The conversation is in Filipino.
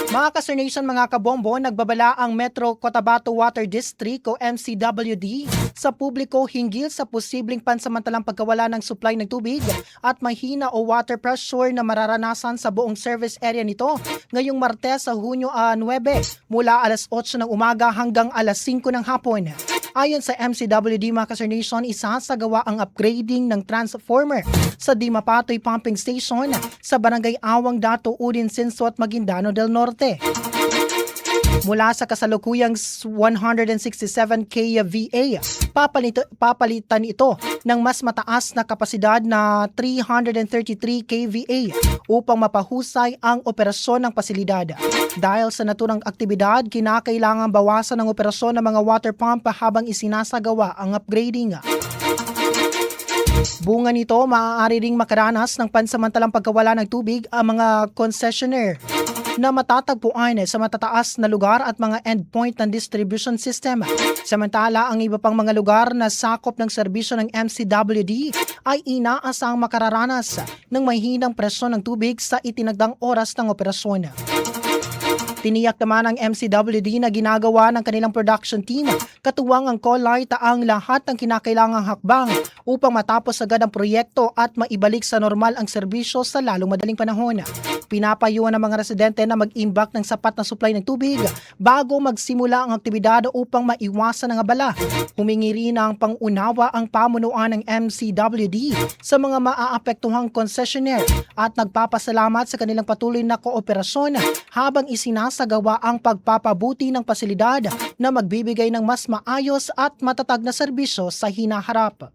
Mga ka-Sir mga kabombo, nagbabala ang Metro Cotabato Water District o MCWD sa publiko hinggil sa posibleng pansamantalang pagkawala ng supply ng tubig at mahina o water pressure na mararanasan sa buong service area nito ngayong Martes sa Hunyo 9 mula alas 8 ng umaga hanggang alas 5 ng hapon. Ayon sa MCWD, mga ka-Sir isasagawa ang upgrading ng transformer sa Dimapatoy Pumping Station sa Barangay Awang Dato, Udin, Sinso at Maguindano del Norte. Mula sa kasalukuyang 167 kVA, papalitan ito ng mas mataas na kapasidad na 333 kVA upang mapahusay ang operasyon ng pasilidad. Dahil sa naturang aktibidad, kinakailangan bawasan ang operasyon ng mga water pump habang isinasagawa ang upgrading. Bunga nito, maaari ring makaranas ng pansamantalang pagkawala ng tubig ang mga concessionaire na matatagpuan sa matataas na lugar at mga endpoint ng distribution system. Samantala, ang iba pang mga lugar na sakop ng serbisyo ng MCWD ay inaasang makararanas ng mahinang presyon ng tubig sa itinagdang oras ng operasyon. Tiniyak naman ng MCWD na ginagawa ng kanilang production team katuwang ang Colite ang lahat ng kinakailangang hakbang upang matapos agad ang proyekto at maibalik sa normal ang serbisyo sa lalong madaling panahon. Pinapayuhan ng mga residente na mag-imbak ng sapat na supply ng tubig bago magsimula ang aktibidad upang maiwasan ang abala. Humingi rin ng pangunawa ang pamunuan ng MCWD sa mga maaapektuhang concessionaire at nagpapasalamat sa kanilang patuloy na kooperasyon habang isinasagawa ang pagpapabuti ng pasilidad na magbibigay ng mas maayos at matatag na serbisyo sa hinaharap.